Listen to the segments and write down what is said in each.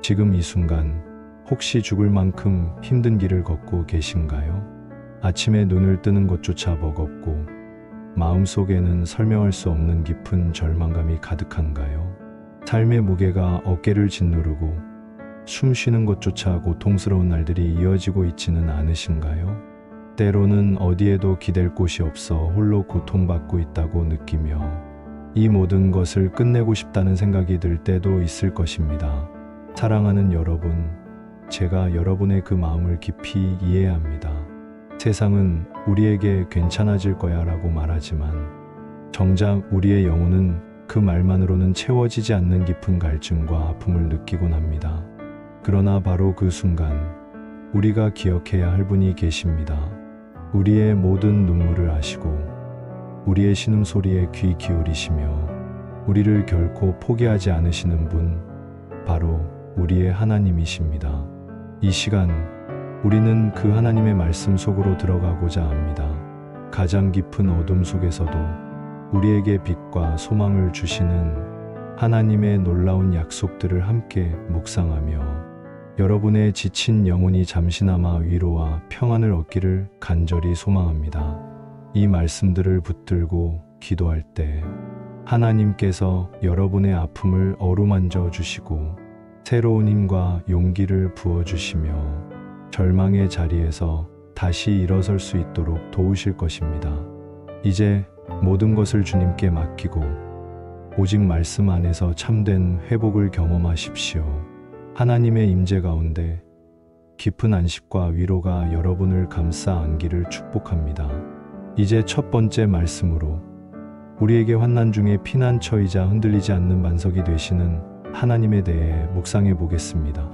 지금 이 순간 혹시 죽을 만큼 힘든 길을 걷고 계신가요? 아침에 눈을 뜨는 것조차 버겁고 마음속에는 설명할 수 없는 깊은 절망감이 가득한가요? 삶의 무게가 어깨를 짓누르고 숨 쉬는 것조차 고통스러운 날들이 이어지고 있지는 않으신가요? 때로는 어디에도 기댈 곳이 없어 홀로 고통받고 있다고 느끼며 이 모든 것을 끝내고 싶다는 생각이 들 때도 있을 것입니다. 사랑하는 여러분, 제가 여러분의 그 마음을 깊이 이해합니다. 세상은 우리에게 괜찮아질 거야 라고 말하지만 정작 우리의 영혼은 그 말만으로는 채워지지 않는 깊은 갈증과 아픔을 느끼곤 합니다. 그러나 바로 그 순간 우리가 기억해야 할 분이 계십니다. 우리의 모든 눈물을 아시고 우리의 신음소리에 귀 기울이시며 우리를 결코 포기하지 않으시는 분, 바로 우리의 하나님이십니다. 이 시간 우리는 그 하나님의 말씀 속으로 들어가고자 합니다. 가장 깊은 어둠 속에서도 우리에게 빛과 소망을 주시는 하나님의 놀라운 약속들을 함께 묵상하며 여러분의 지친 영혼이 잠시나마 위로와 평안을 얻기를 간절히 소망합니다. 이 말씀들을 붙들고 기도할 때 하나님께서 여러분의 아픔을 어루만져 주시고 새로운 힘과 용기를 부어주시며 절망의 자리에서 다시 일어설 수 있도록 도우실 것입니다. 이제 모든 것을 주님께 맡기고 오직 말씀 안에서 참된 회복을 경험하십시오. 하나님의 임재 가운데 깊은 안식과 위로가 여러분을 감싸 안기를 축복합니다. 이제 첫 번째 말씀으로 우리에게 환난 중에 피난처이자 흔들리지 않는 반석이 되시는 하나님에 대해 묵상해 보겠습니다.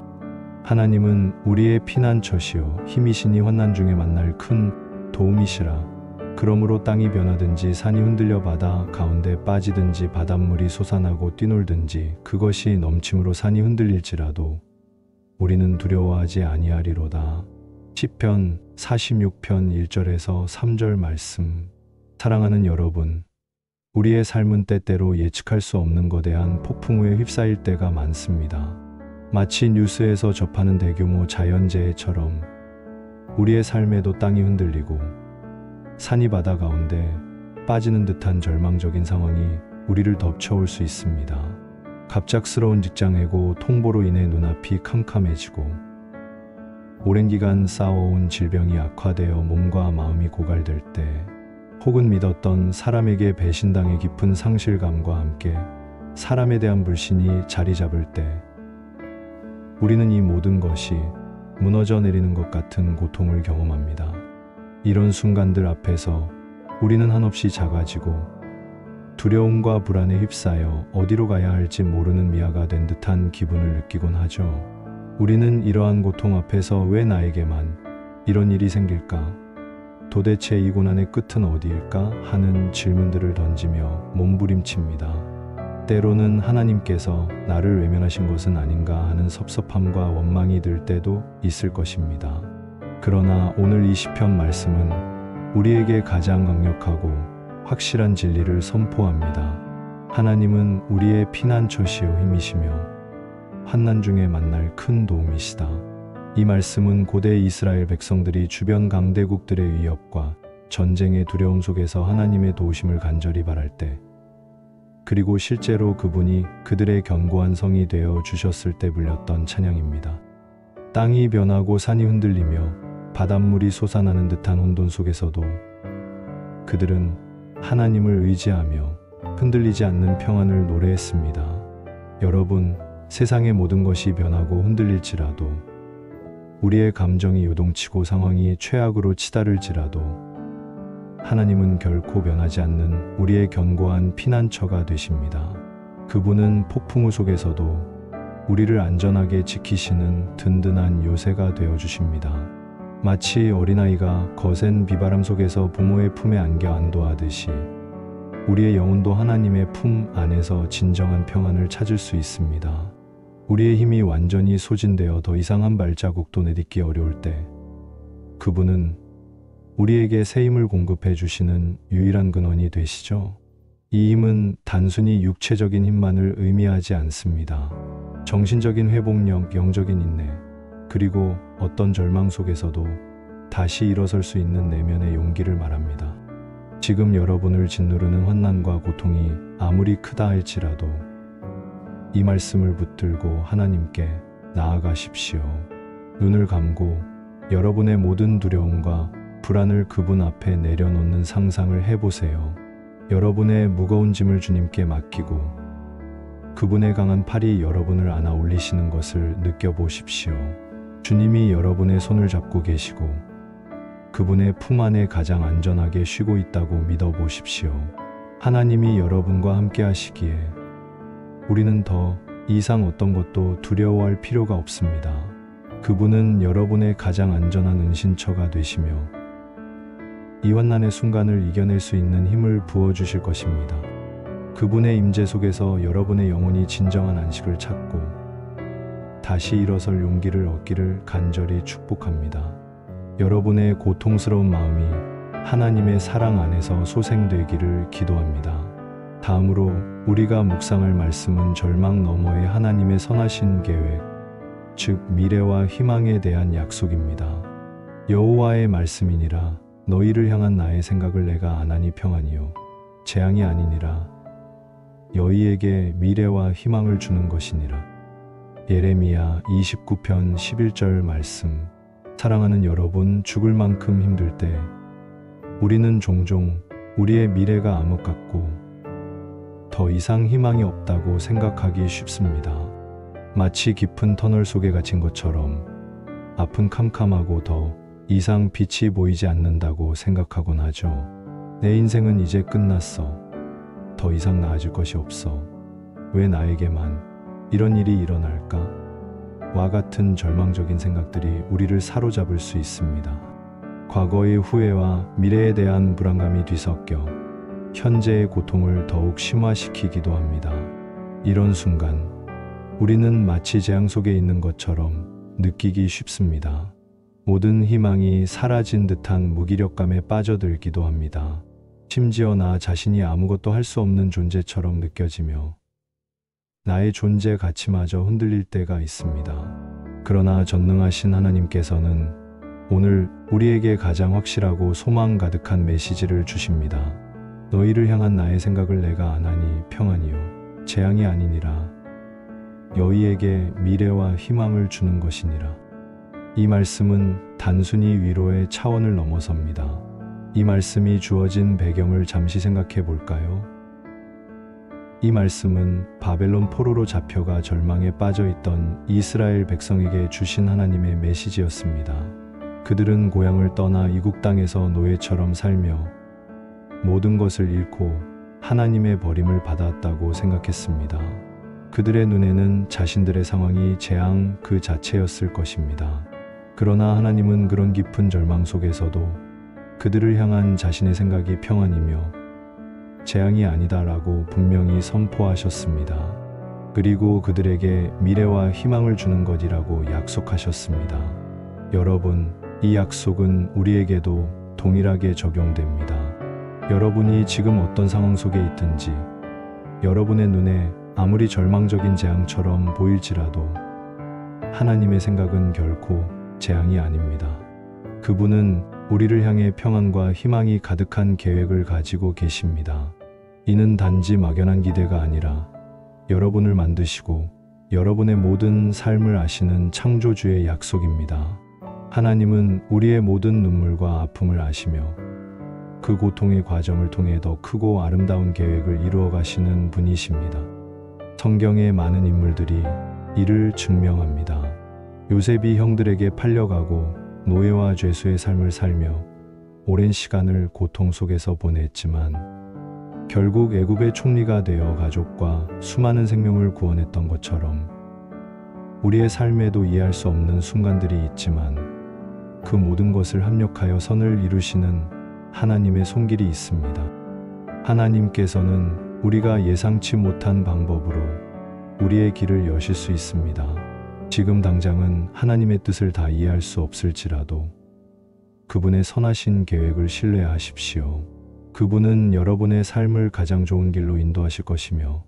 하나님은 우리의 피난처시요 힘이시니 환난 중에 만날 큰 도움이시라. 그러므로 땅이 변하든지 산이 흔들려 바다 가운데 빠지든지 바닷물이 솟아나고 뛰놀든지 그것이 넘침으로 산이 흔들릴지라도 우리는 두려워하지 아니하리로다. 시편 46편 1절에서 3절 말씀. 사랑하는 여러분, 우리의 삶은 때때로 예측할 수 없는 거대한 폭풍우에 휩싸일 때가 많습니다. 마치 뉴스에서 접하는 대규모 자연재해처럼 우리의 삶에도 땅이 흔들리고 산이 바다 가운데 빠지는 듯한 절망적인 상황이 우리를 덮쳐올 수 있습니다. 갑작스러운 직장해고, 통보로 인해 눈앞이 캄캄해지고 오랜 기간 쌓아온 질병이 악화되어 몸과 마음이 고갈될 때, 혹은 믿었던 사람에게 배신당해 깊은 상실감과 함께 사람에 대한 불신이 자리 잡을 때 우리는 이 모든 것이 무너져 내리는 것 같은 고통을 경험합니다. 이런 순간들 앞에서 우리는 한없이 작아지고 두려움과 불안에 휩싸여 어디로 가야 할지 모르는 미아가 된 듯한 기분을 느끼곤 하죠. 우리는 이러한 고통 앞에서 왜 나에게만 이런 일이 생길까? 도대체 이 고난의 끝은 어디일까? 하는 질문들을 던지며 몸부림칩니다. 때로는 하나님께서 나를 외면하신 것은 아닌가 하는 섭섭함과 원망이 들 때도 있을 것입니다. 그러나 오늘 이 시편 말씀은 우리에게 가장 강력하고 확실한 진리를 선포합니다. 하나님은 우리의 피난처시요 힘이시며 환난 중에 만날 큰 도움이시다. 이 말씀은 고대 이스라엘 백성들이 주변 강대국들의 위협과 전쟁의 두려움 속에서 하나님의 도우심을 간절히 바랄 때, 그리고 실제로 그분이 그들의 견고한 성이 되어 주셨을 때 불렸던 찬양입니다. 땅이 변하고 산이 흔들리며 바닷물이 솟아나는 듯한 혼돈 속에서도 그들은 하나님을 의지하며 흔들리지 않는 평안을 노래했습니다. 여러분, 세상의 모든 것이 변하고 흔들릴지라도, 우리의 감정이 요동치고 상황이 최악으로 치달을지라도 하나님은 결코 변하지 않는 우리의 견고한 피난처가 되십니다. 그분은 폭풍우 속에서도 우리를 안전하게 지키시는 든든한 요새가 되어주십니다. 마치 어린아이가 거센 비바람 속에서 부모의 품에 안겨 안도하듯이 우리의 영혼도 하나님의 품 안에서 진정한 평안을 찾을 수 있습니다. 우리의 힘이 완전히 소진되어 더 이상 한 발자국도 내딛기 어려울 때 그분은 우리에게 새 힘을 공급해 주시는 유일한 근원이 되시죠. 이 힘은 단순히 육체적인 힘만을 의미하지 않습니다. 정신적인 회복력, 영적인 인내, 그리고 어떤 절망 속에서도 다시 일어설 수 있는 내면의 용기를 말합니다. 지금 여러분을 짓누르는 환난과 고통이 아무리 크다 할지라도 이 말씀을 붙들고 하나님께 나아가십시오. 눈을 감고 여러분의 모든 두려움과 불안을 그분 앞에 내려놓는 상상을 해보세요. 여러분의 무거운 짐을 주님께 맡기고 그분의 강한 팔이 여러분을 안아 올리시는 것을 느껴보십시오. 주님이 여러분의 손을 잡고 계시고 그분의 품 안에 가장 안전하게 쉬고 있다고 믿어보십시오. 하나님이 여러분과 함께 하시기에 우리는 더 이상 어떤 것도 두려워할 필요가 없습니다. 그분은 여러분의 가장 안전한 은신처가 되시며 이 환난의 순간을 이겨낼 수 있는 힘을 부어주실 것입니다. 그분의 임재 속에서 여러분의 영혼이 진정한 안식을 찾고 다시 일어설 용기를 얻기를 간절히 축복합니다. 여러분의 고통스러운 마음이 하나님의 사랑 안에서 소생되기를 기도합니다. 다음으로 우리가 묵상할 말씀은 절망 너머의 하나님의 선하신 계획, 즉 미래와 희망에 대한 약속입니다. 여호와의 말씀이니라. 너희를 향한 나의 생각을 내가 아나니 평안이요 재앙이 아니니라. 너희에게 미래와 희망을 주는 것이니라. 예레미야 29편 11절 말씀. 사랑하는 여러분, 죽을 만큼 힘들 때 우리는 종종 우리의 미래가 암흑 같고 더 이상 희망이 없다고 생각하기 쉽습니다. 마치 깊은 터널 속에 갇힌 것처럼 앞은 캄캄하고 더 이상 빛이 보이지 않는다고 생각하곤 하죠. 내 인생은 이제 끝났어. 더 이상 나아질 것이 없어. 왜 나에게만 이런 일이 일어날까? 와 같은 절망적인 생각들이 우리를 사로잡을 수 있습니다. 과거의 후회와 미래에 대한 불안감이 뒤섞여 현재의 고통을 더욱 심화시키기도 합니다. 이런 순간 우리는 마치 재앙 속에 있는 것처럼 느끼기 쉽습니다. 모든 희망이 사라진 듯한 무기력감에 빠져들기도 합니다. 심지어 나 자신이 아무것도 할 수 없는 존재처럼 느껴지며 나의 존재 가치마저 흔들릴 때가 있습니다. 그러나 전능하신 하나님께서는 오늘 우리에게 가장 확실하고 소망 가득한 메시지를 주십니다. 너희를 향한 나의 생각을 내가 아나니 평안이요 재앙이 아니니라. 너희에게 미래와 희망을 주는 것이니라. 이 말씀은 단순히 위로의 차원을 넘어섭니다. 이 말씀이 주어진 배경을 잠시 생각해 볼까요? 이 말씀은 바벨론 포로로 잡혀가 절망에 빠져 있던 이스라엘 백성에게 주신 하나님의 메시지였습니다. 그들은 고향을 떠나 이국 땅에서 노예처럼 살며 모든 것을 잃고 하나님의 버림을 받았다고 생각했습니다. 그들의 눈에는 자신들의 상황이 재앙 그 자체였을 것입니다. 그러나 하나님은 그런 깊은 절망 속에서도 그들을 향한 자신의 생각이 평안이며 재앙이 아니다라고 분명히 선포하셨습니다. 그리고 그들에게 미래와 희망을 주는 것이라고 약속하셨습니다. 여러분, 이 약속은 우리에게도 동일하게 적용됩니다. 여러분이 지금 어떤 상황 속에 있든지 여러분의 눈에 아무리 절망적인 재앙처럼 보일지라도 하나님의 생각은 결코 재앙이 아닙니다. 그분은 우리를 향해 평안과 희망이 가득한 계획을 가지고 계십니다. 이는 단지 막연한 기대가 아니라 여러분을 만드시고 여러분의 모든 삶을 아시는 창조주의 약속입니다. 하나님은 우리의 모든 눈물과 아픔을 아시며 그 고통의 과정을 통해 더 크고 아름다운 계획을 이루어 가시는 분이십니다. 성경의 많은 인물들이 이를 증명합니다. 요셉이 형들에게 팔려가고 노예와 죄수의 삶을 살며 오랜 시간을 고통 속에서 보냈지만 결국 애굽의 총리가 되어 가족과 수많은 생명을 구원했던 것처럼 우리의 삶에도 이해할 수 없는 순간들이 있지만 그 모든 것을 합력하여 선을 이루시는 하나님의 손길이 있습니다. 하나님께서는 우리가 예상치 못한 방법으로 우리의 길을 여실 수 있습니다. 지금 당장은 하나님의 뜻을 다 이해할 수 없을지라도 그분의 선하신 계획을 신뢰하십시오. 그분은 여러분의 삶을 가장 좋은 길로 인도하실 것이며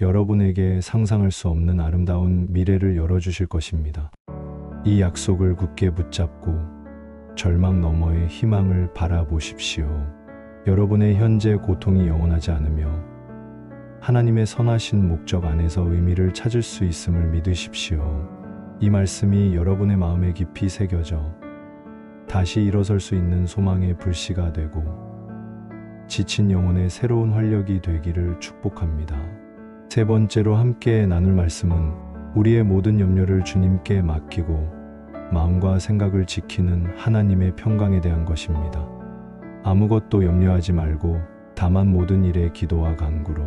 여러분에게 상상할 수 없는 아름다운 미래를 열어주실 것입니다. 이 약속을 굳게 붙잡고 절망 너머의 희망을 바라보십시오. 여러분의 현재 고통이 영원하지 않으며 하나님의 선하신 목적 안에서 의미를 찾을 수 있음을 믿으십시오. 이 말씀이 여러분의 마음에 깊이 새겨져 다시 일어설 수 있는 소망의 불씨가 되고 지친 영혼의 새로운 활력이 되기를 축복합니다. 세 번째로 함께 나눌 말씀은 우리의 모든 염려를 주님께 맡기고 마음과 생각을 지키는 하나님의 평강에 대한 것입니다. 아무것도 염려하지 말고 다만 모든 일에 기도와 간구로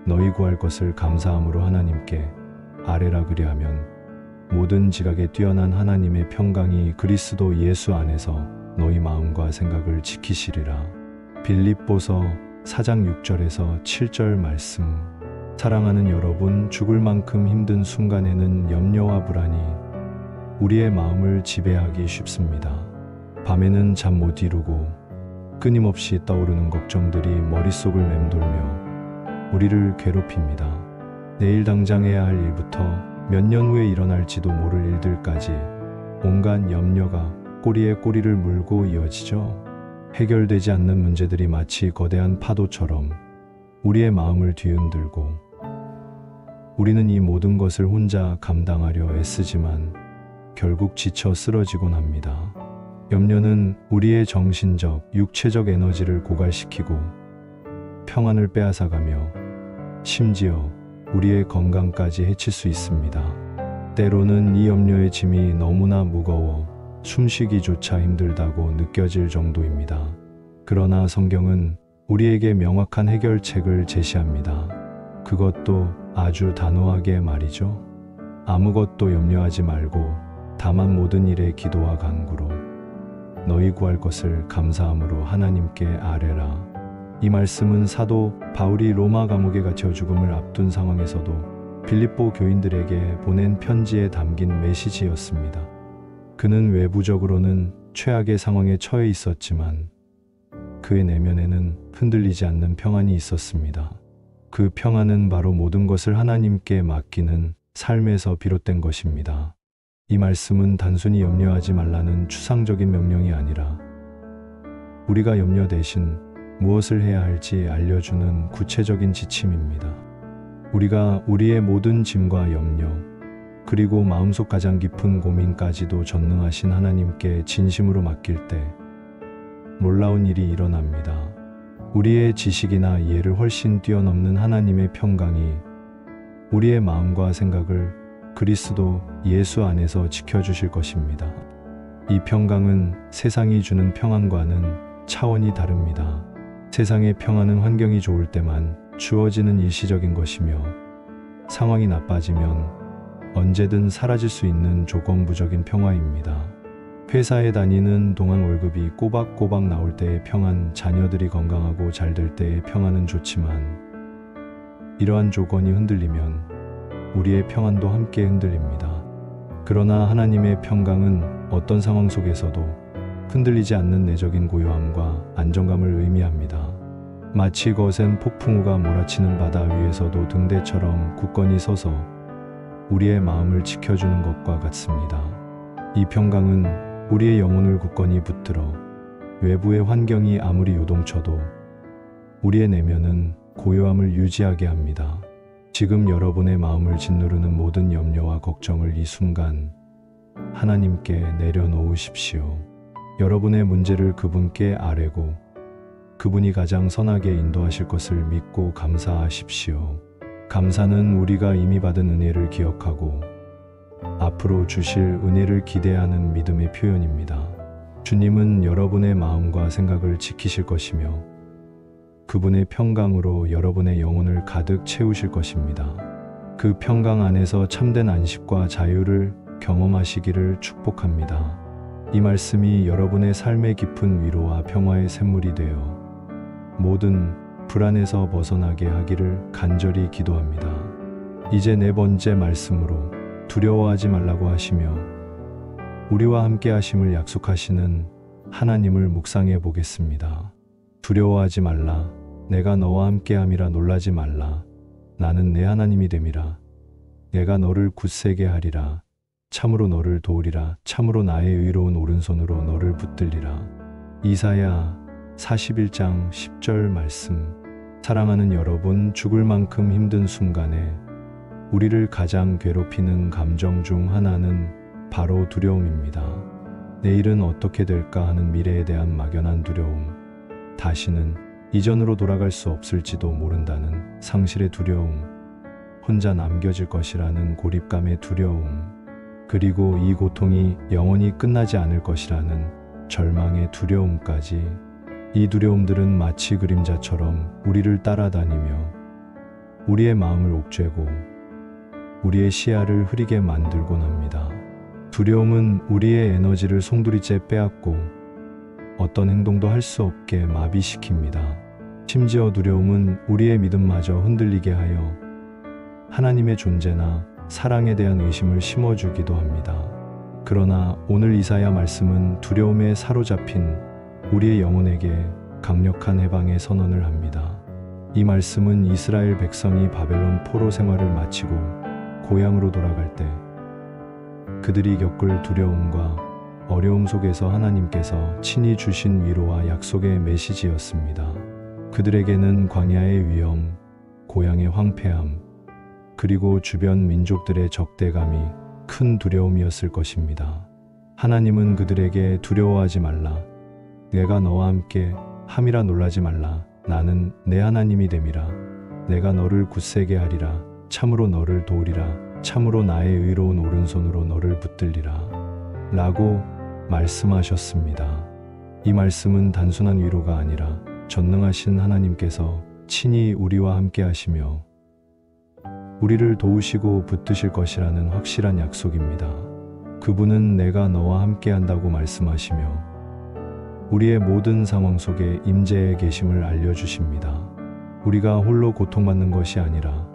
너희 구할 것을 감사함으로 하나님께 아뢰라. 그리하면 모든 지각에 뛰어난 하나님의 평강이 그리스도 예수 안에서 너희 마음과 생각을 지키시리라. 빌립보서 4장 6절에서 7절 말씀. 사랑하는 여러분, 죽을 만큼 힘든 순간에는 염려와 불안이 우리의 마음을 지배하기 쉽습니다. 밤에는 잠 못 이루고 끊임없이 떠오르는 걱정들이 머릿속을 맴돌며 우리를 괴롭힙니다. 내일 당장 해야 할 일부터 몇 년 후에 일어날지도 모를 일들까지 온갖 염려가 꼬리에 꼬리를 물고 이어지죠. 해결되지 않는 문제들이 마치 거대한 파도처럼 우리의 마음을 뒤흔들고 우리는 이 모든 것을 혼자 감당하려 애쓰지만 결국 지쳐 쓰러지곤 합니다. 염려는 우리의 정신적, 육체적 에너지를 고갈시키고 평안을 빼앗아가며 심지어 우리의 건강까지 해칠 수 있습니다. 때로는 이 염려의 짐이 너무나 무거워 숨쉬기조차 힘들다고 느껴질 정도입니다. 그러나 성경은 우리에게 명확한 해결책을 제시합니다. 그것도 아주 단호하게 말이죠. 아무것도 염려하지 말고 다만 모든 일에 기도와 간구로 너희 구할 것을 감사함으로 하나님께 아뢰라. 이 말씀은 사도 바울이 로마 감옥에 갇혀 죽음을 앞둔 상황에서도 빌립보 교인들에게 보낸 편지에 담긴 메시지였습니다. 그는 외부적으로는 최악의 상황에 처해 있었지만 그의 내면에는 흔들리지 않는 평안이 있었습니다. 그 평안은 바로 모든 것을 하나님께 맡기는 삶에서 비롯된 것입니다. 이 말씀은 단순히 염려하지 말라는 추상적인 명령이 아니라 우리가 염려 대신 무엇을 해야 할지 알려주는 구체적인 지침입니다. 우리가 우리의 모든 짐과 염려, 그리고 마음속 가장 깊은 고민까지도 전능하신 하나님께 진심으로 맡길 때 놀라운 일이 일어납니다. 우리의 지식이나 이해를 훨씬 뛰어넘는 하나님의 평강이 우리의 마음과 생각을 그리스도 예수 안에서 지켜주실 것입니다. 이 평강은 세상이 주는 평안과는 차원이 다릅니다. 세상의 평안은 환경이 좋을 때만 주어지는 일시적인 것이며 상황이 나빠지면 언제든 사라질 수 있는 조건부적인 평화입니다. 회사에 다니는 동안 월급이 꼬박꼬박 나올 때의 평안, 자녀들이 건강하고 잘 될 때의 평안은 좋지만 이러한 조건이 흔들리면 우리의 평안도 함께 흔들립니다. 그러나 하나님의 평강은 어떤 상황 속에서도 흔들리지 않는 내적인 고요함과 안정감을 의미합니다. 마치 거센 폭풍우가 몰아치는 바다 위에서도 등대처럼 굳건히 서서 우리의 마음을 지켜주는 것과 같습니다. 이 평강은 우리의 영혼을 굳건히 붙들어 외부의 환경이 아무리 요동쳐도 우리의 내면은 고요함을 유지하게 합니다. 지금 여러분의 마음을 짓누르는 모든 염려와 걱정을 이 순간 하나님께 내려놓으십시오. 여러분의 문제를 그분께 아뢰고 그분이 가장 선하게 인도하실 것을 믿고 감사하십시오. 감사는 우리가 이미 받은 은혜를 기억하고 앞으로 주실 은혜를 기대하는 믿음의 표현입니다. 주님은 여러분의 마음과 생각을 지키실 것이며 그분의 평강으로 여러분의 영혼을 가득 채우실 것입니다. 그 평강 안에서 참된 안식과 자유를 경험하시기를 축복합니다. 이 말씀이 여러분의 삶의 깊은 위로와 평화의 샘물이 되어 모든 불안에서 벗어나게 하기를 간절히 기도합니다. 이제 네 번째 말씀으로 두려워하지 말라고 하시며 우리와 함께 하심을 약속하시는 하나님을 묵상해 보겠습니다. 두려워하지 말라. 내가 너와 함께함이라 놀라지 말라. 나는 내 하나님이 됨이라. 내가 너를 굳세게 하리라. 참으로 너를 도우리라. 참으로 나의 의로운 오른손으로 너를 붙들리라. 이사야 41장 10절 말씀. 사랑하는 여러분, 죽을 만큼 힘든 순간에 우리를 가장 괴롭히는 감정 중 하나는 바로 두려움입니다. 내일은 어떻게 될까 하는 미래에 대한 막연한 두려움, 다시는 이전으로 돌아갈 수 없을지도 모른다는 상실의 두려움, 혼자 남겨질 것이라는 고립감의 두려움, 그리고 이 고통이 영원히 끝나지 않을 것이라는 절망의 두려움까지. 이 두려움들은 마치 그림자처럼 우리를 따라다니며 우리의 마음을 옥죄고 우리의 시야를 흐리게 만들곤 합니다. 두려움은 우리의 에너지를 송두리째 빼앗고 어떤 행동도 할 수 없게 마비시킵니다. 심지어 두려움은 우리의 믿음마저 흔들리게 하여 하나님의 존재나 사랑에 대한 의심을 심어주기도 합니다. 그러나 오늘 이사야 말씀은 두려움에 사로잡힌 우리의 영혼에게 강력한 해방의 선언을 합니다. 이 말씀은 이스라엘 백성이 바벨론 포로 생활을 마치고 고향으로 돌아갈 때 그들이 겪을 두려움과 어려움 속에서 하나님께서 친히 주신 위로와 약속의 메시지였습니다. 그들에게는 광야의 위험, 고향의 황폐함, 그리고 주변 민족들의 적대감이 큰 두려움이었을 것입니다. 하나님은 그들에게 두려워하지 말라. 내가 너와 함께 함이라 놀라지 말라. 나는 내 하나님이 됨이라. 내가 너를 굳세게 하리라. 참으로 너를 도우리라. 참으로 나의 의로운 오른손으로 너를 붙들리라. 라고 말씀하셨습니다. 이 말씀은 단순한 위로가 아니라 전능하신 하나님께서 친히 우리와 함께 하시며 우리를 도우시고 붙드실 것이라는 확실한 약속입니다. 그분은 내가 너와 함께 한다고 말씀하시며 우리의 모든 상황 속에 임재의 계심을 알려주십니다. 우리가 홀로 고통받는 것이 아니라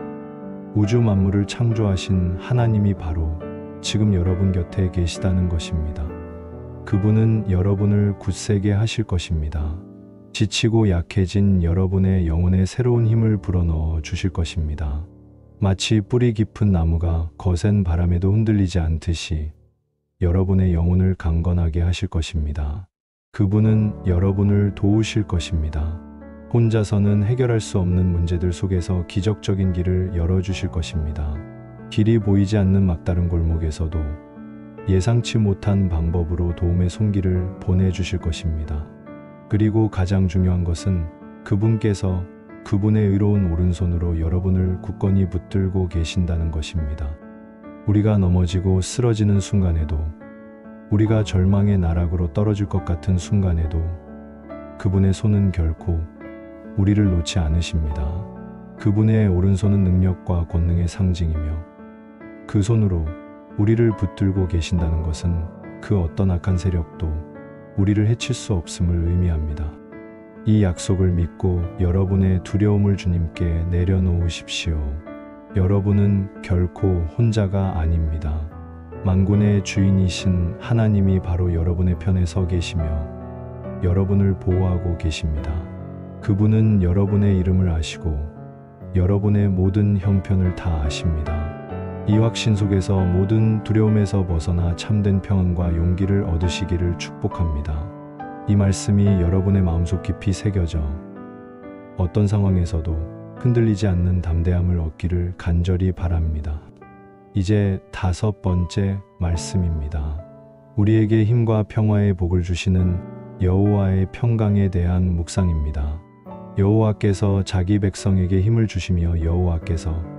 우주 만물을 창조하신 하나님이 바로 지금 여러분 곁에 계시다는 것입니다. 그분은 여러분을 굳세게 하실 것입니다. 지치고 약해진 여러분의 영혼에 새로운 힘을 불어넣어 주실 것입니다. 마치 뿌리 깊은 나무가 거센 바람에도 흔들리지 않듯이 여러분의 영혼을 강건하게 하실 것입니다. 그분은 여러분을 도우실 것입니다. 혼자서는 해결할 수 없는 문제들 속에서 기적적인 길을 열어주실 것입니다. 길이 보이지 않는 막다른 골목에서도 예상치 못한 방법으로 도움의 손길을 보내주실 것입니다. 그리고 가장 중요한 것은 그분께서 그분의 의로운 오른손으로 여러분을 굳건히 붙들고 계신다는 것입니다. 우리가 넘어지고 쓰러지는 순간에도, 우리가 절망의 나락으로 떨어질 것 같은 순간에도 그분의 손은 결코 우리를 놓지 않으십니다. 그분의 오른손은 능력과 권능의 상징이며 그 손으로 우리를 붙들고 계신다는 것은 그 어떤 악한 세력도 우리를 해칠 수 없음을 의미합니다. 이 약속을 믿고 여러분의 두려움을 주님께 내려놓으십시오. 여러분은 결코 혼자가 아닙니다. 만군의 주인이신 하나님이 바로 여러분의 편에 서 계시며 여러분을 보호하고 계십니다. 그분은 여러분의 이름을 아시고 여러분의 모든 형편을 다 아십니다. 이 확신 속에서 모든 두려움에서 벗어나 참된 평안과 용기를 얻으시기를 축복합니다. 이 말씀이 여러분의 마음속 깊이 새겨져 어떤 상황에서도 흔들리지 않는 담대함을 얻기를 간절히 바랍니다. 이제 5번째 말씀입니다. 우리에게 힘과 평화의 복을 주시는 여호와의 평강에 대한 묵상입니다. 여호와께서 자기 백성에게 힘을 주시며 여호와께서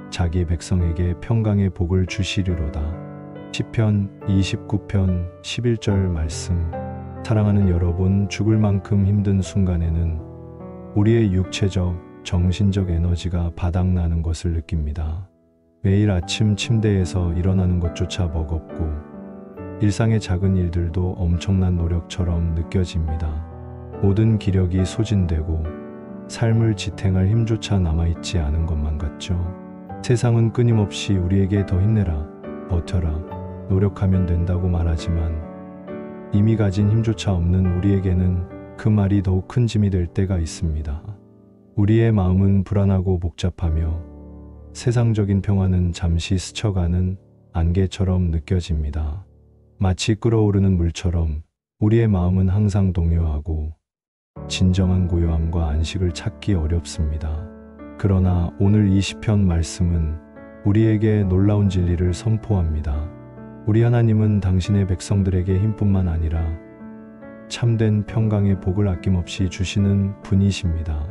자기 백성에게 평강의 복을 주시리로다. 시편 29편 11절 말씀. 사랑하는 여러분, 죽을 만큼 힘든 순간에는 우리의 육체적, 정신적 에너지가 바닥나는 것을 느낍니다. 매일 아침 침대에서 일어나는 것조차 버겁고 일상의 작은 일들도 엄청난 노력처럼 느껴집니다. 모든 기력이 소진되고 삶을 지탱할 힘조차 남아있지 않은 것만 같죠. 세상은 끊임없이 우리에게 더 힘내라, 버텨라, 노력하면 된다고 말하지만 이미 가진 힘조차 없는 우리에게는 그 말이 더욱 큰 짐이 될 때가 있습니다. 우리의 마음은 불안하고 복잡하며 세상적인 평화는 잠시 스쳐가는 안개처럼 느껴집니다. 마치 끓어오르는 물처럼 우리의 마음은 항상 동요하고 진정한 고요함과 안식을 찾기 어렵습니다. 그러나 오늘 이 시편 말씀은 우리에게 놀라운 진리를 선포합니다. 우리 하나님은 당신의 백성들에게 힘뿐만 아니라 참된 평강의 복을 아낌없이 주시는 분이십니다.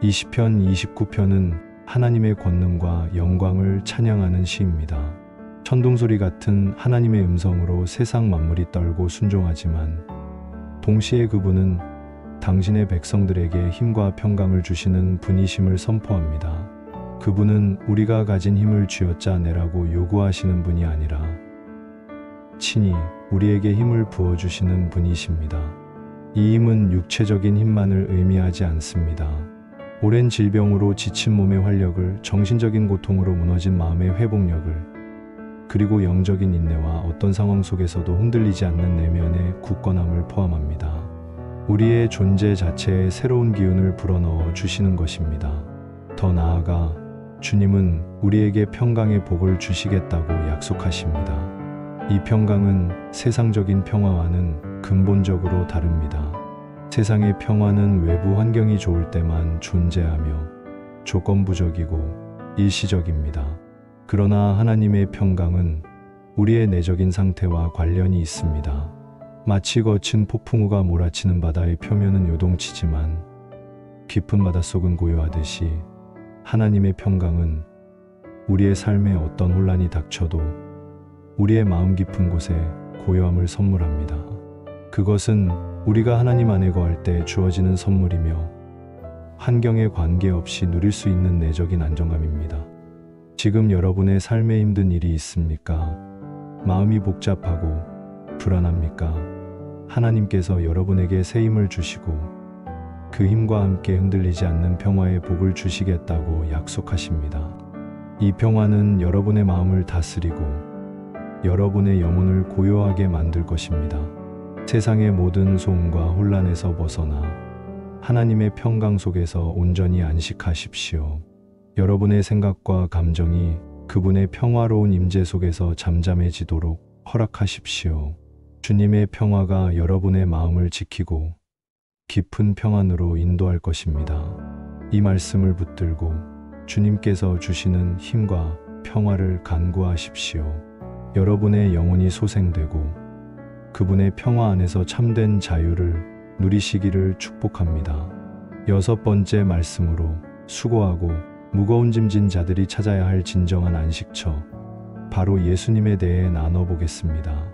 이 시편 29편은 하나님의 권능과 영광을 찬양하는 시입니다. 천둥소리 같은 하나님의 음성으로 세상 만물이 떨고 순종하지만 동시에 그분은 당신의 백성들에게 힘과 평강을 주시는 분이심을 선포합니다. 그분은 우리가 가진 힘을 쥐어짜내라고 요구하시는 분이 아니라 친히 우리에게 힘을 부어주시는 분이십니다. 이 힘은 육체적인 힘만을 의미하지 않습니다. 오랜 질병으로 지친 몸의 활력을, 정신적인 고통으로 무너진 마음의 회복력을, 그리고 영적인 인내와 어떤 상황 속에서도 흔들리지 않는 내면의 굳건함을 포함합니다. 우리의 존재 자체에 새로운 기운을 불어넣어 주시는 것입니다. 더 나아가 주님은 우리에게 평강의 복을 주시겠다고 약속하십니다. 이 평강은 세상적인 평화와는 근본적으로 다릅니다. 세상의 평화는 외부 환경이 좋을 때만 존재하며 조건부적이고 일시적입니다. 그러나 하나님의 평강은 우리의 내적인 상태와 관련이 있습니다. 마치 거친 폭풍우가 몰아치는 바다의 표면은 요동치지만 깊은 바닷속은 고요하듯이 하나님의 평강은 우리의 삶에 어떤 혼란이 닥쳐도 우리의 마음 깊은 곳에 고요함을 선물합니다. 그것은 우리가 하나님 안에 거할 때 주어지는 선물이며 환경에 관계없이 누릴 수 있는 내적인 안정감입니다. 지금 여러분의 삶에 힘든 일이 있습니까? 마음이 복잡하고 불안합니까? 하나님께서 여러분에게 새 힘을 주시고 그 힘과 함께 흔들리지 않는 평화의 복을 주시겠다고 약속하십니다. 이 평화는 여러분의 마음을 다스리고 여러분의 영혼을 고요하게 만들 것입니다. 세상의 모든 소음과 혼란에서 벗어나 하나님의 평강 속에서 온전히 안식하십시오. 여러분의 생각과 감정이 그분의 평화로운 임재 속에서 잠잠해지도록 허락하십시오. 주님의 평화가 여러분의 마음을 지키고 깊은 평안으로 인도할 것입니다. 이 말씀을 붙들고 주님께서 주시는 힘과 평화를 간구하십시오. 여러분의 영혼이 소생되고 그분의 평화 안에서 참된 자유를 누리시기를 축복합니다. 6번째 말씀으로 수고하고 무거운 짐진 자들이 찾아야 할 진정한 안식처, 바로 예수님에 대해 나눠보겠습니다.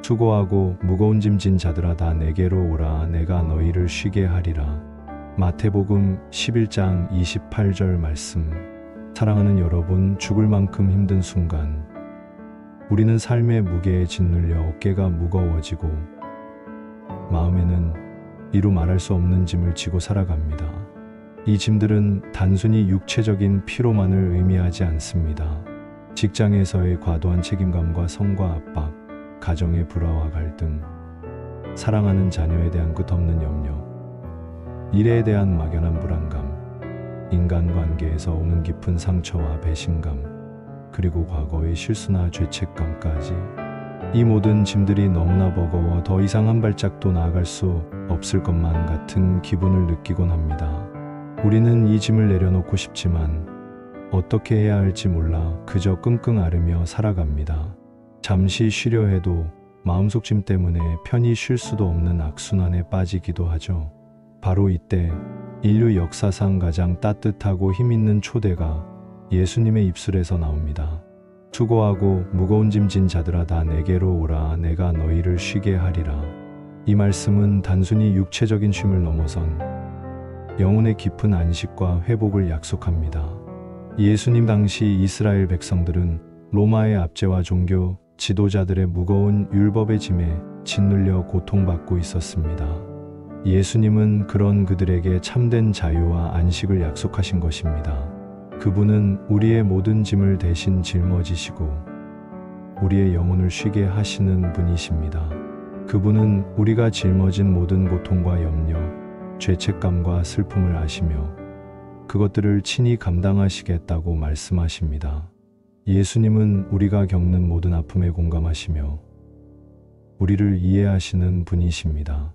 수고하고 무거운 짐진 자들아 다 내게로 오라, 내가 너희를 쉬게 하리라. 마태복음 11장 28절 말씀. 사랑하는 여러분, 죽을 만큼 힘든 순간 우리는 삶의 무게에 짓눌려 어깨가 무거워지고 마음에는 이루 말할 수 없는 짐을 지고 살아갑니다. 이 짐들은 단순히 육체적인 피로만을 의미하지 않습니다. 직장에서의 과도한 책임감과 성과 압박, 가정의 불화와 갈등, 사랑하는 자녀에 대한 끝없는 염려, 일에 대한 막연한 불안감, 인간관계에서 오는 깊은 상처와 배신감, 그리고 과거의 실수나 죄책감까지, 이 모든 짐들이 너무나 버거워 더 이상 한 발짝도 나아갈 수 없을 것만 같은 기분을 느끼곤 합니다. 우리는 이 짐을 내려놓고 싶지만 어떻게 해야 할지 몰라 그저 끙끙 앓으며 살아갑니다. 잠시 쉬려 해도 마음속 짐 때문에 편히 쉴 수도 없는 악순환에 빠지기도 하죠. 바로 이때 인류 역사상 가장 따뜻하고 힘있는 초대가 예수님의 입술에서 나옵니다. 수고하고 무거운 짐진 자들아 다 내게로 오라, 내가 너희를 쉬게 하리라. 이 말씀은 단순히 육체적인 쉼을 넘어선 영혼의 깊은 안식과 회복을 약속합니다. 예수님 당시 이스라엘 백성들은 로마의 압제와 종교 지도자들의 무거운 율법의 짐에 짓눌려 고통받고 있었습니다. 예수님은 그런 그들에게 참된 자유와 안식을 약속하신 것입니다. 그분은 우리의 모든 짐을 대신 짊어지시고 우리의 영혼을 쉬게 하시는 분이십니다. 그분은 우리가 짊어진 모든 고통과 염려, 죄책감과 슬픔을 아시며 그것들을 친히 감당하시겠다고 말씀하십니다. 예수님은 우리가 겪는 모든 아픔에 공감하시며 우리를 이해하시는 분이십니다.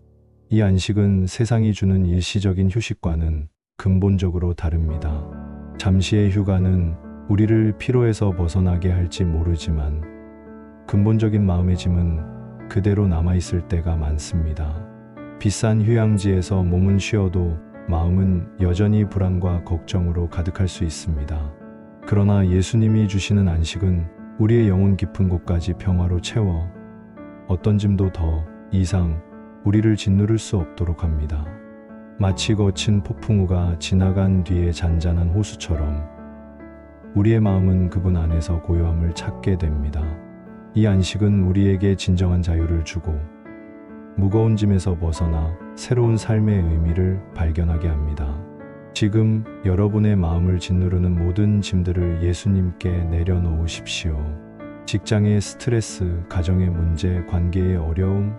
이 안식은 세상이 주는 일시적인 휴식과는 근본적으로 다릅니다. 잠시의 휴가는 우리를 피로에서 벗어나게 할지 모르지만 근본적인 마음의 짐은 그대로 남아있을 때가 많습니다. 비싼 휴양지에서 몸은 쉬어도 마음은 여전히 불안과 걱정으로 가득할 수 있습니다. 그러나 예수님이 주시는 안식은 우리의 영혼 깊은 곳까지 평화로 채워 어떤 짐도 더 이상 우리를 짓누를 수 없도록 합니다. 마치 거친 폭풍우가 지나간 뒤에 잔잔한 호수처럼 우리의 마음은 그분 안에서 고요함을 찾게 됩니다. 이 안식은 우리에게 진정한 자유를 주고 무거운 짐에서 벗어나 새로운 삶의 의미를 발견하게 합니다. 지금 여러분의 마음을 짓누르는 모든 짐들을 예수님께 내려놓으십시오. 직장의 스트레스, 가정의 문제, 관계의 어려움,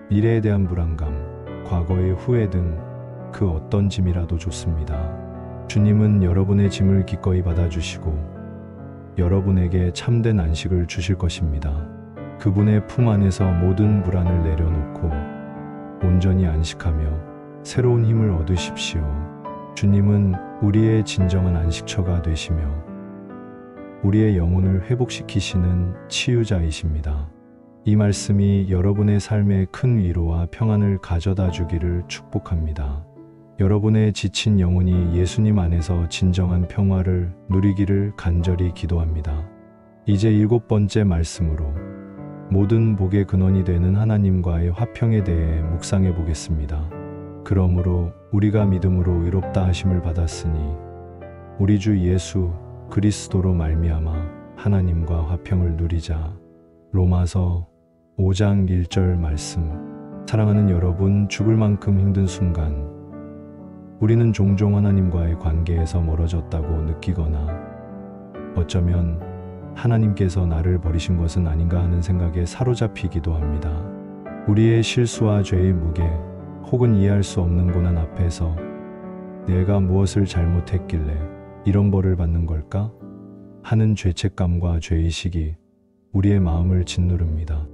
미래에 대한 불안감, 과거의 후회 등 그 어떤 짐이라도 좋습니다. 주님은 여러분의 짐을 기꺼이 받아주시고 여러분에게 참된 안식을 주실 것입니다. 그분의 품 안에서 모든 불안을 내려놓고 온전히 안식하며 새로운 힘을 얻으십시오. 주님은 우리의 진정한 안식처가 되시며 우리의 영혼을 회복시키시는 치유자이십니다. 이 말씀이 여러분의 삶에 큰 위로와 평안을 가져다 주기를 축복합니다. 여러분의 지친 영혼이 예수님 안에서 진정한 평화를 누리기를 간절히 기도합니다. 이제 7번째 말씀으로 모든 복의 근원이 되는 하나님과의 화평에 대해 묵상해 보겠습니다. 그러므로 우리가 믿음으로 의롭다 하심을 받았으니 우리 주 예수 그리스도로 말미암아 하나님과 화평을 누리자. 로마서 5장 1절 말씀. 사랑하는 여러분, 죽을 만큼 힘든 순간 우리는 종종 하나님과의 관계에서 멀어졌다고 느끼거나 어쩌면 하나님께서 나를 버리신 것은 아닌가 하는 생각에 사로잡히기도 합니다. 우리의 실수와 죄의 무게 혹은 이해할 수 없는 고난 앞에서 내가 무엇을 잘못했길래 이런 벌을 받는 걸까? 하는 죄책감과 죄의식이 우리의 마음을 짓누릅니다.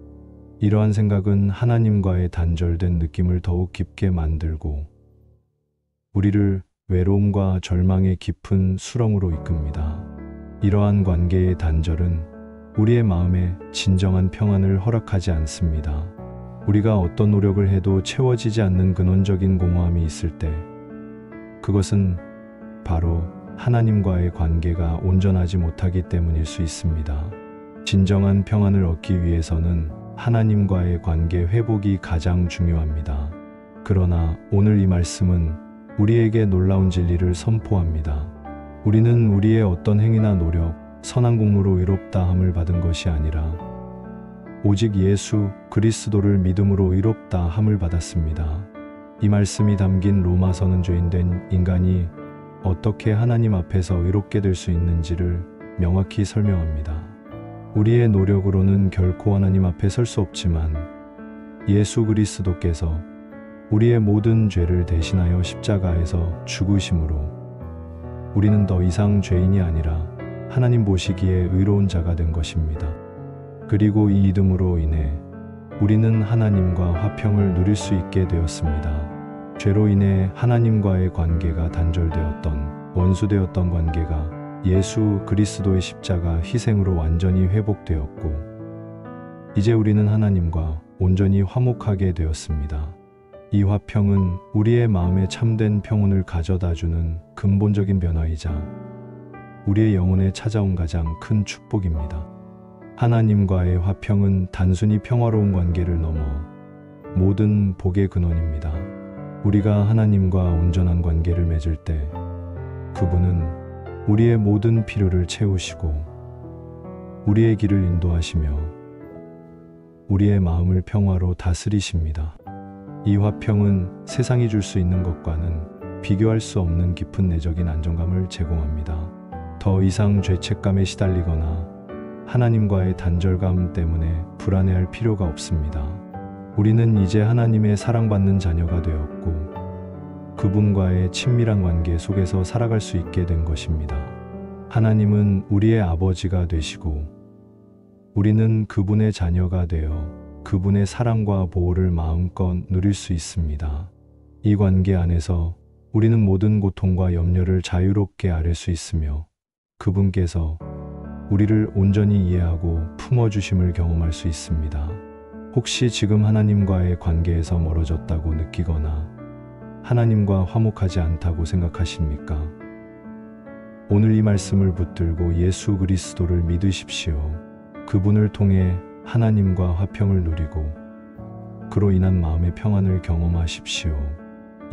이러한 생각은 하나님과의 단절된 느낌을 더욱 깊게 만들고 우리를 외로움과 절망의 깊은 수렁으로 이끕니다. 이러한 관계의 단절은 우리의 마음에 진정한 평안을 허락하지 않습니다. 우리가 어떤 노력을 해도 채워지지 않는 근원적인 공허함이 있을 때 그것은 바로 하나님과의 관계가 온전하지 못하기 때문일 수 있습니다. 진정한 평안을 얻기 위해서는 하나님과의 관계 회복이 가장 중요합니다. 그러나 오늘 이 말씀은 우리에게 놀라운 진리를 선포합니다. 우리는 우리의 어떤 행위나 노력, 선한 공로로 의롭다 함을 받은 것이 아니라 오직 예수 그리스도를 믿음으로 의롭다 함을 받았습니다. 이 말씀이 담긴 로마서는 죄인된 인간이 어떻게 하나님 앞에서 의롭게 될 수 있는지를 명확히 설명합니다. 우리의 노력으로는 결코 하나님 앞에 설 수 없지만 예수 그리스도께서 우리의 모든 죄를 대신하여 십자가에서 죽으심으로 우리는 더 이상 죄인이 아니라 하나님 보시기에 의로운 자가 된 것입니다. 그리고 이 믿음으로 인해 우리는 하나님과 화평을 누릴 수 있게 되었습니다. 죄로 인해 하나님과의 관계가 단절되었던 원수되었던 관계가 예수 그리스도의 십자가 희생으로 완전히 회복되었고 이제 우리는 하나님과 온전히 화목하게 되었습니다. 이 화평은 우리의 마음에 참된 평온을 가져다주는 근본적인 변화이자 우리의 영혼에 찾아온 가장 큰 축복입니다. 하나님과의 화평은 단순히 평화로운 관계를 넘어 모든 복의 근원입니다. 우리가 하나님과 온전한 관계를 맺을 때 그분은 우리의 모든 필요를 채우시고 우리의 길을 인도하시며 우리의 마음을 평화로 다스리십니다. 이 화평은 세상이 줄 수 있는 것과는 비교할 수 없는 깊은 내적인 안정감을 제공합니다. 더 이상 죄책감에 시달리거나 하나님과의 단절감 때문에 불안해할 필요가 없습니다. 우리는 이제 하나님의 사랑받는 자녀가 되었고 그분과의 친밀한 관계 속에서 살아갈 수 있게 된 것입니다. 하나님은 우리의 아버지가 되시고 우리는 그분의 자녀가 되어 그분의 사랑과 보호를 마음껏 누릴 수 있습니다. 이 관계 안에서 우리는 모든 고통과 염려를 자유롭게 앓을 수 있으며 그분께서 우리를 온전히 이해하고 품어주심을 경험할 수 있습니다. 혹시 지금 하나님과의 관계에서 멀어졌다고 느끼거나 하나님과 화목하지 않다고 생각하십니까? 오늘 이 말씀을 붙들고 예수 그리스도를 믿으십시오. 그분을 통해 하나님과 화평을 누리고 그로 인한 마음의 평안을 경험하십시오.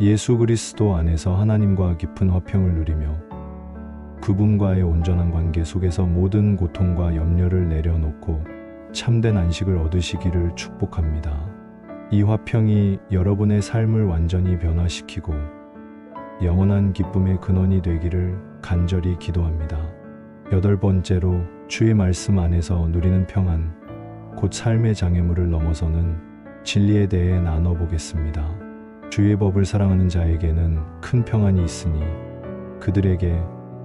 예수 그리스도 안에서 하나님과 깊은 화평을 누리며 그분과의 온전한 관계 속에서 모든 고통과 염려를 내려놓고 참된 안식을 얻으시기를 축복합니다. 이 화평이 여러분의 삶을 완전히 변화시키고 영원한 기쁨의 근원이 되기를 간절히 기도합니다. 8번째로 주의 말씀 안에서 누리는 평안, 곧 삶의 장애물을 넘어서는 진리에 대해 나눠보겠습니다. 주의 법을 사랑하는 자에게는 큰 평안이 있으니 그들에게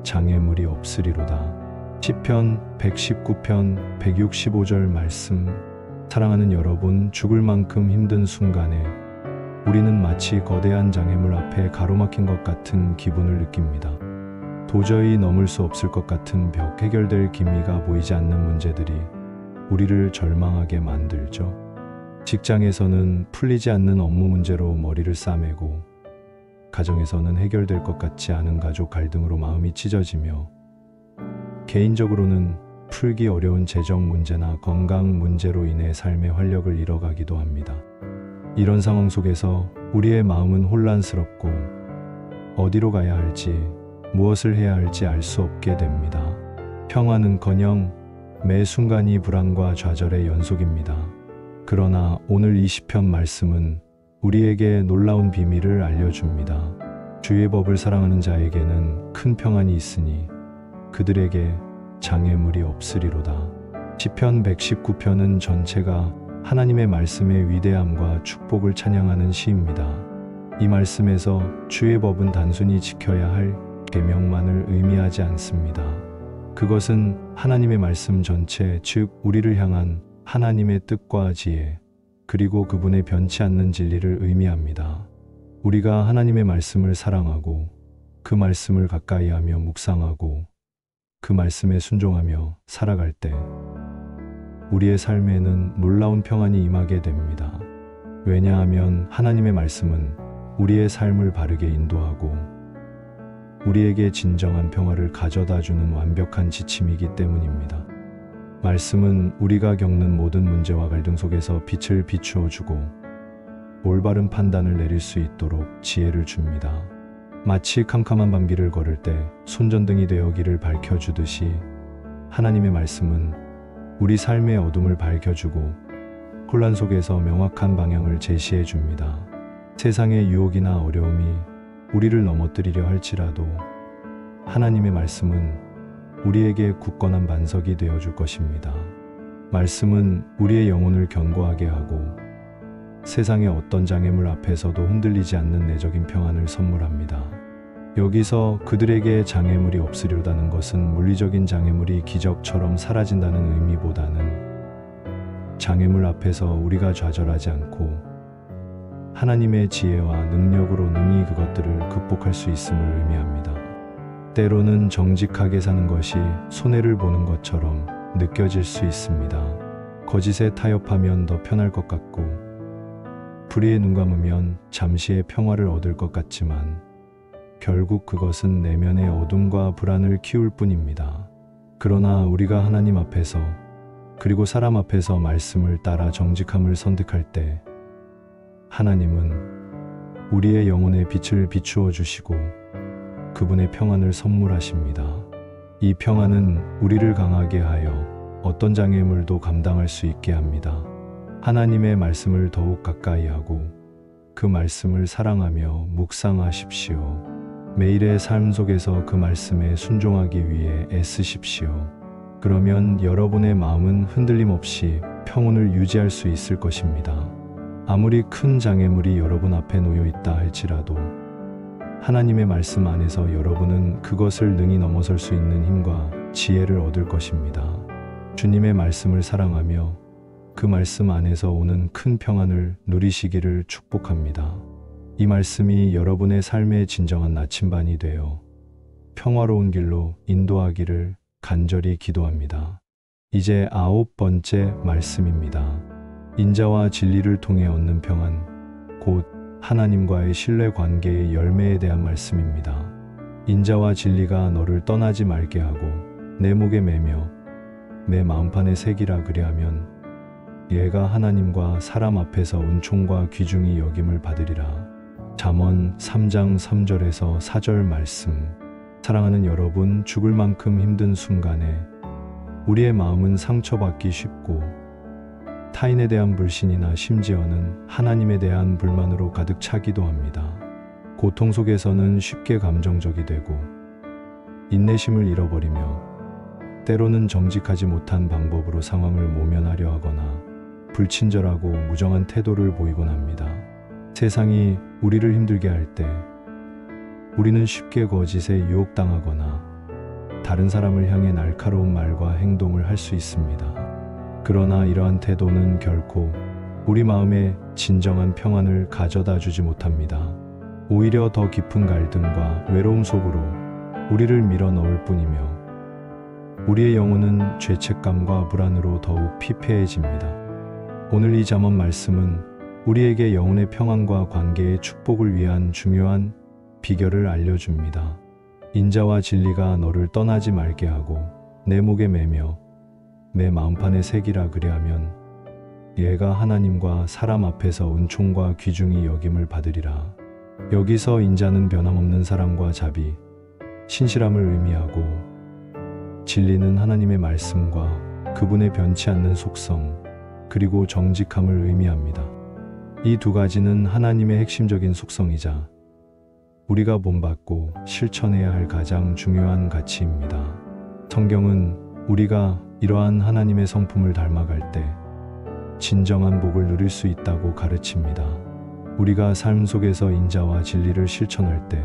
장애물이 없으리로다. 시편 119편 165절 말씀. 사랑하는 여러분, 죽을 만큼 힘든 순간에 우리는 마치 거대한 장애물 앞에 가로막힌 것 같은 기분을 느낍니다. 도저히 넘을 수 없을 것 같은 벽, 해결될 기미가 보이지 않는 문제들이 우리를 절망하게 만들죠. 직장에서는 풀리지 않는 업무 문제로 머리를 싸매고 가정에서는 해결될 것 같지 않은 가족 갈등으로 마음이 찢어지며 개인적으로는 풀기 어려운 재정 문제나 건강 문제로 인해 삶의 활력을 잃어가기도 합니다. 이런 상황 속에서 우리의 마음은 혼란스럽고 어디로 가야 할지 무엇을 해야 할지 알 수 없게 됩니다. 평안은커녕 매 순간이 불안과 좌절의 연속입니다. 그러나 오늘 이 시편 말씀은 우리에게 놀라운 비밀을 알려줍니다. 주의 법을 사랑하는 자에게는 큰 평안이 있으니 그들에게 장애물이 없으리로다. 시편 119편은 전체가 하나님의 말씀의 위대함과 축복을 찬양하는 시입니다. 이 말씀에서 주의 법은 단순히 지켜야 할 계명만을 의미하지 않습니다. 그것은 하나님의 말씀 전체, 즉 우리를 향한 하나님의 뜻과 지혜, 그리고 그분의 변치 않는 진리를 의미합니다. 우리가 하나님의 말씀을 사랑하고 그 말씀을 가까이하며 묵상하고 그 말씀에 순종하며 살아갈 때 우리의 삶에는 놀라운 평안이 임하게 됩니다. 왜냐하면 하나님의 말씀은 우리의 삶을 바르게 인도하고 우리에게 진정한 평화를 가져다주는 완벽한 지침이기 때문입니다. 말씀은 우리가 겪는 모든 문제와 갈등 속에서 빛을 비추어주고 올바른 판단을 내릴 수 있도록 지혜를 줍니다. 마치 캄캄한 밤길을 걸을 때 손전등이 되어 길을 밝혀주듯이 하나님의 말씀은 우리 삶의 어둠을 밝혀주고 혼란 속에서 명확한 방향을 제시해 줍니다. 세상의 유혹이나 어려움이 우리를 넘어뜨리려 할지라도 하나님의 말씀은 우리에게 굳건한 반석이 되어줄 것입니다. 말씀은 우리의 영혼을 견고하게 하고 세상의 어떤 장애물 앞에서도 흔들리지 않는 내적인 평안을 선물합니다. 여기서 그들에게 장애물이 없으리로다는 것은 물리적인 장애물이 기적처럼 사라진다는 의미보다는 장애물 앞에서 우리가 좌절하지 않고 하나님의 지혜와 능력으로 능히 그것들을 극복할 수 있음을 의미합니다. 때로는 정직하게 사는 것이 손해를 보는 것처럼 느껴질 수 있습니다. 거짓에 타협하면 더 편할 것 같고 불의에 눈 감으면 잠시의 평화를 얻을 것 같지만 결국 그것은 내면의 어둠과 불안을 키울 뿐입니다. 그러나 우리가 하나님 앞에서 그리고 사람 앞에서 말씀을 따라 정직함을 선택할 때 하나님은 우리의 영혼에 빛을 비추어 주시고 그분의 평안을 선물하십니다. 이 평안은 우리를 강하게 하여 어떤 장애물도 감당할 수 있게 합니다. 하나님의 말씀을 더욱 가까이 하고 그 말씀을 사랑하며 묵상하십시오. 매일의 삶 속에서 그 말씀에 순종하기 위해 애쓰십시오. 그러면 여러분의 마음은 흔들림 없이 평온을 유지할 수 있을 것입니다. 아무리 큰 장애물이 여러분 앞에 놓여 있다 할지라도 하나님의 말씀 안에서 여러분은 그것을 능히 넘어설 수 있는 힘과 지혜를 얻을 것입니다. 주님의 말씀을 사랑하며 그 말씀 안에서 오는 큰 평안을 누리시기를 축복합니다. 이 말씀이 여러분의 삶의 진정한 나침반이 되어 평화로운 길로 인도하기를 간절히 기도합니다. 이제 9번째 말씀입니다. 인자와 진리를 통해 얻는 평안, 곧 하나님과의 신뢰 관계의 열매에 대한 말씀입니다. 인자와 진리가 너를 떠나지 말게 하고 내 목에 매며 내 마음판에 새기라 그리하면 얘가 하나님과 사람 앞에서 은총과 귀중히 여김을 받으리라. 잠언 3장 3절에서 4절 말씀. 사랑하는 여러분, 죽을 만큼 힘든 순간에 우리의 마음은 상처받기 쉽고 타인에 대한 불신이나 심지어는 하나님에 대한 불만으로 가득 차기도 합니다. 고통 속에서는 쉽게 감정적이 되고 인내심을 잃어버리며 때로는 정직하지 못한 방법으로 상황을 모면하려 하거나 불친절하고 무정한 태도를 보이곤 합니다. 세상이 우리를 힘들게 할 때 우리는 쉽게 거짓에 유혹당하거나 다른 사람을 향해 날카로운 말과 행동을 할 수 있습니다. 그러나 이러한 태도는 결코 우리 마음에 진정한 평안을 가져다 주지 못합니다. 오히려 더 깊은 갈등과 외로움 속으로 우리를 밀어넣을 뿐이며 우리의 영혼은 죄책감과 불안으로 더욱 피폐해집니다. 오늘 이 잠언 말씀은 우리에게 영혼의 평안과 관계의 축복을 위한 중요한 비결을 알려줍니다. 인자와 진리가 너를 떠나지 말게 하고 내 목에 매며 내 마음판에 새기라 그리하면 얘가 하나님과 사람 앞에서 은총과 귀중히 여김을 받으리라. 여기서 인자는 변함없는 사랑과 자비, 신실함을 의미하고 진리는 하나님의 말씀과 그분의 변치 않는 속성, 그리고 정직함을 의미합니다. 이 두 가지는 하나님의 핵심적인 속성이자 우리가 본받고 실천해야 할 가장 중요한 가치입니다. 성경은 우리가 이러한 하나님의 성품을 닮아갈 때 진정한 복을 누릴 수 있다고 가르칩니다. 우리가 삶 속에서 인자와 진리를 실천할 때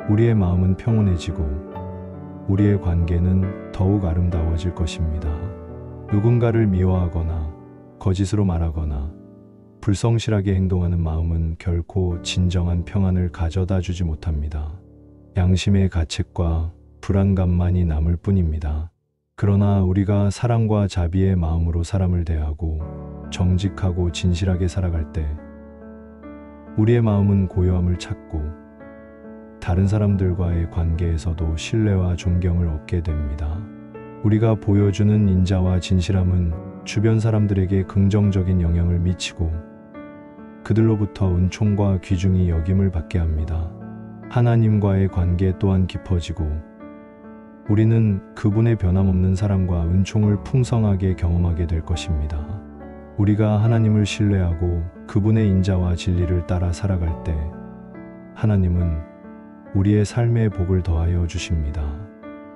우리의 마음은 평온해지고 우리의 관계는 더욱 아름다워질 것입니다. 누군가를 미워하거나 거짓으로 말하거나 불성실하게 행동하는 마음은 결코 진정한 평안을 가져다 주지 못합니다. 양심의 가책과 불안감만이 남을 뿐입니다. 그러나 우리가 사랑과 자비의 마음으로 사람을 대하고 정직하고 진실하게 살아갈 때 우리의 마음은 고요함을 찾고 다른 사람들과의 관계에서도 신뢰와 존경을 얻게 됩니다. 우리가 보여주는 인자와 진실함은 주변 사람들에게 긍정적인 영향을 미치고 그들로부터 은총과 귀중히 여김을 받게 합니다. 하나님과의 관계 또한 깊어지고 우리는 그분의 변함없는 사랑과 은총을 풍성하게 경험하게 될 것입니다. 우리가 하나님을 신뢰하고 그분의 인자와 진리를 따라 살아갈 때 하나님은 우리의 삶에 복을 더하여 주십니다.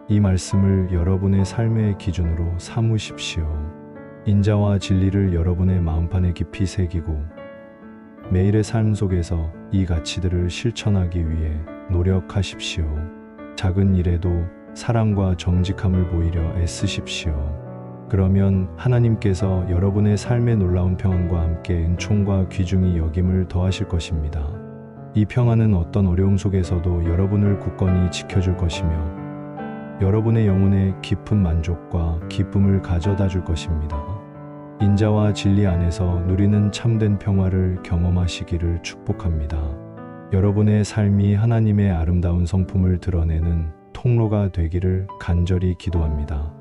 이 말씀을 여러분의 삶의 기준으로 삼으십시오. 인자와 진리를 여러분의 마음판에 깊이 새기고 매일의 삶 속에서 이 가치들을 실천하기 위해 노력하십시오. 작은 일에도 사랑과 정직함을 보이려 애쓰십시오. 그러면 하나님께서 여러분의 삶의 놀라운 평안과 함께 은총과 귀중히 여김을 더하실 것입니다. 이 평안은 어떤 어려움 속에서도 여러분을 굳건히 지켜줄 것이며 여러분의 영혼에 깊은 만족과 기쁨을 가져다 줄 것입니다. 인자와 진리 안에서 누리는 참된 평화를 경험하시기를 축복합니다. 여러분의 삶이 하나님의 아름다운 성품을 드러내는 통로가 되기를 간절히 기도합니다.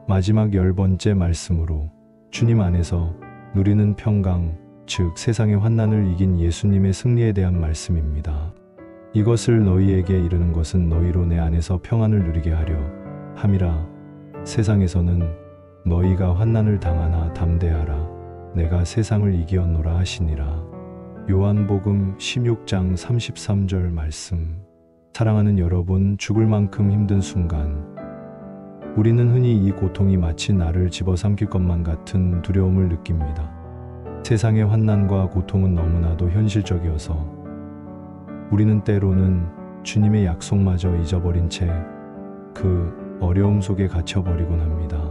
마지막 10번째 말씀으로 주님 안에서 누리는 평강, 즉 세상의 환난을 이긴 예수님의 승리에 대한 말씀입니다. 이것을 너희에게 이르는 것은 너희로 내 안에서 평안을 누리게 하려 함이라. 세상에서는 너희가 환난을 당하나 담대하라. 내가 세상을 이기었노라 하시니라. 요한복음 16장 33절 말씀. 사랑하는 여러분, 죽을 만큼 힘든 순간 우리는 흔히 이 고통이 마치 나를 집어삼킬 것만 같은 두려움을 느낍니다. 세상의 환난과 고통은 너무나도 현실적이어서 우리는 때로는 주님의 약속마저 잊어버린 채 그 어려움 속에 갇혀버리곤 합니다.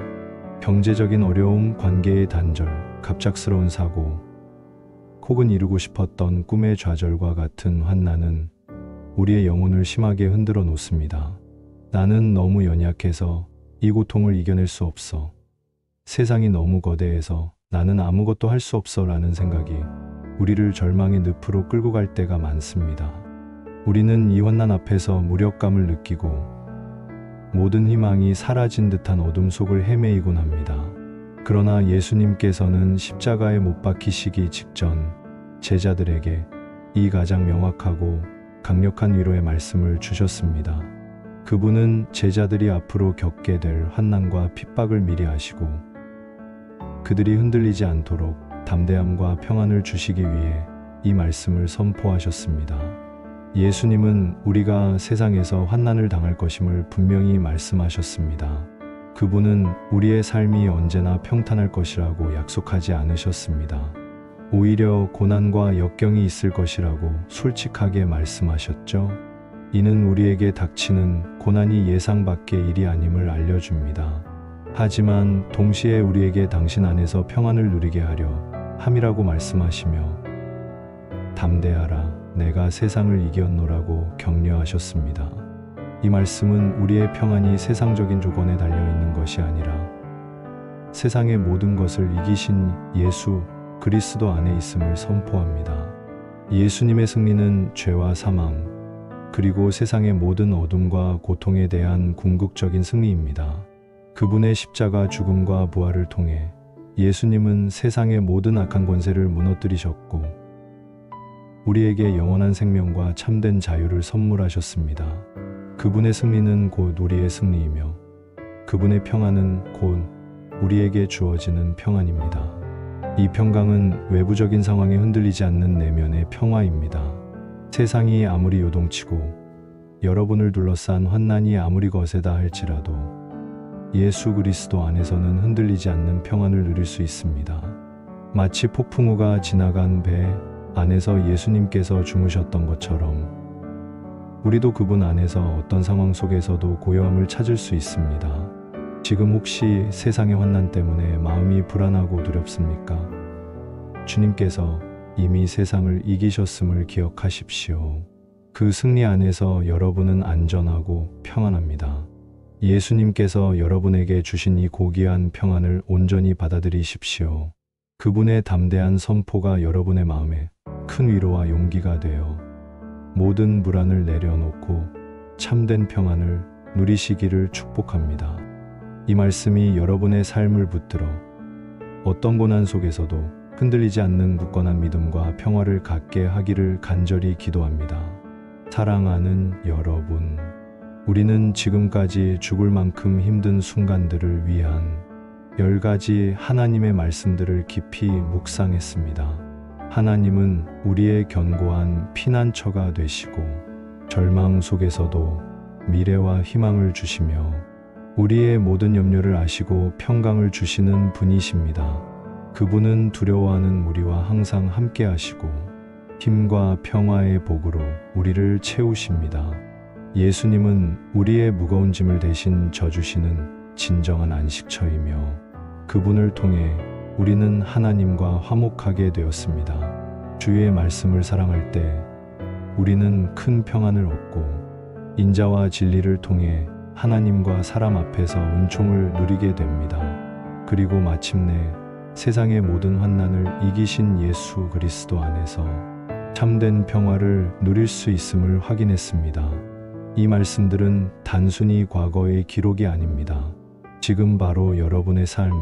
경제적인 어려움, 관계의 단절, 갑작스러운 사고, 혹은 이루고 싶었던 꿈의 좌절과 같은 환난은 우리의 영혼을 심하게 흔들어 놓습니다. 나는 너무 연약해서 이 고통을 이겨낼 수 없어. 세상이 너무 거대해서 나는 아무것도 할 수 없어 라는 생각이 우리를 절망의 늪으로 끌고 갈 때가 많습니다. 우리는 이 환난 앞에서 무력감을 느끼고 모든 희망이 사라진 듯한 어둠 속을 헤매이곤 합니다. 그러나 예수님께서는 십자가에 못 박히시기 직전 제자들에게 이 가장 명확하고 강력한 위로의 말씀을 주셨습니다. 그분은 제자들이 앞으로 겪게 될 환난과 핍박을 미리 아시고 그들이 흔들리지 않도록 담대함과 평안을 주시기 위해 이 말씀을 선포하셨습니다. 예수님은 우리가 세상에서 환난을 당할 것임을 분명히 말씀하셨습니다. 그분은 우리의 삶이 언제나 평탄할 것이라고 약속하지 않으셨습니다. 오히려 고난과 역경이 있을 것이라고 솔직하게 말씀하셨죠. 이는 우리에게 닥치는 고난이 예상 밖의 일이 아님을 알려줍니다. 하지만 동시에 우리에게 당신 안에서 평안을 누리게 하려 함이라고 말씀하시며 담대하라, 내가 세상을 이겼노라고 격려하셨습니다. 이 말씀은 우리의 평안이 세상적인 조건에 달려있는 것이 아니라 세상의 모든 것을 이기신 예수 그리스도 안에 있음을 선포합니다. 예수님의 승리는 죄와 사망, 그리고 세상의 모든 어둠과 고통에 대한 궁극적인 승리입니다. 그분의 십자가 죽음과 부활을 통해 예수님은 세상의 모든 악한 권세를 무너뜨리셨고 우리에게 영원한 생명과 참된 자유를 선물하셨습니다. 그분의 승리는 곧 우리의 승리이며 그분의 평안은 곧 우리에게 주어지는 평안입니다. 이 평강은 외부적인 상황에 흔들리지 않는 내면의 평화입니다. 세상이 아무리 요동치고 여러분을 둘러싼 환난이 아무리 거세다 할지라도 예수 그리스도 안에서는 흔들리지 않는 평안을 누릴 수 있습니다. 마치 폭풍우가 지나간 배 안에서 예수님께서 주무셨던 것처럼 우리도 그분 안에서 어떤 상황 속에서도 고요함을 찾을 수 있습니다. 지금 혹시 세상의 환난 때문에 마음이 불안하고 두렵습니까? 주님께서 이미 세상을 이기셨음을 기억하십시오. 그 승리 안에서 여러분은 안전하고 평안합니다. 예수님께서 여러분에게 주신 이 고귀한 평안을 온전히 받아들이십시오. 그분의 담대한 선포가 여러분의 마음에 큰 위로와 용기가 되어 모든 불안을 내려놓고 참된 평안을 누리시기를 축복합니다. 이 말씀이 여러분의 삶을 붙들어 어떤 고난 속에서도 흔들리지 않는 굳건한 믿음과 평화를 갖게 하기를 간절히 기도합니다. 사랑하는 여러분, 우리는 지금까지 죽을 만큼 힘든 순간들을 위한 10가지 하나님의 말씀들을 깊이 묵상했습니다. 하나님은 우리의 견고한 피난처가 되시고 절망 속에서도 미래와 희망을 주시며 우리의 모든 염려를 아시고 평강을 주시는 분이십니다. 그분은 두려워하는 우리와 항상 함께 하시고 힘과 평화의 복으로 우리를 채우십니다. 예수님은 우리의 무거운 짐을 대신 져주시는 진정한 안식처이며 그분을 통해 우리는 하나님과 화목하게 되었습니다. 주의 말씀을 사랑할 때 우리는 큰 평안을 얻고 인자와 진리를 통해 하나님과 사람 앞에서 은총을 누리게 됩니다. 그리고 마침내 세상의 모든 환난을 이기신 예수 그리스도 안에서 참된 평화를 누릴 수 있음을 확인했습니다. 이 말씀들은 단순히 과거의 기록이 아닙니다. 지금 바로 여러분의 삶,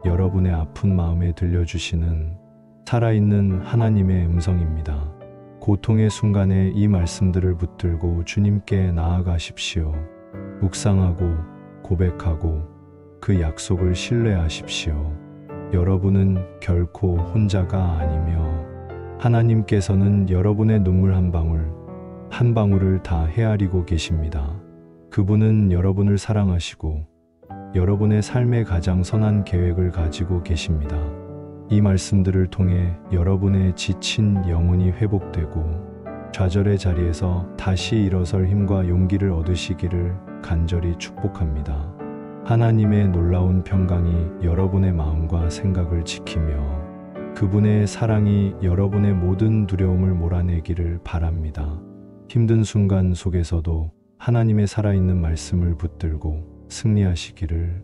여러분의 아픈 마음에 들려주시는 살아있는 하나님의 음성입니다. 고통의 순간에 이 말씀들을 붙들고 주님께 나아가십시오. 묵상하고 고백하고 그 약속을 신뢰하십시오. 여러분은 결코 혼자가 아니며 하나님께서는 여러분의 눈물 한 방울 한 방울을 다 헤아리고 계십니다. 그분은 여러분을 사랑하시고 여러분의 삶에 가장 선한 계획을 가지고 계십니다. 이 말씀들을 통해 여러분의 지친 영혼이 회복되고 좌절의 자리에서 다시 일어설 힘과 용기를 얻으시기를 간절히 축복합니다. 하나님의 놀라운 평강이 여러분의 마음과 생각을 지키며 그분의 사랑이 여러분의 모든 두려움을 몰아내기를 바랍니다. 힘든 순간 속에서도 하나님의 살아있는 말씀을 붙들고 승리하시기를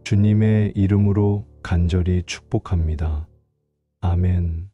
주님의 이름으로 간절히 축복합니다. 아멘.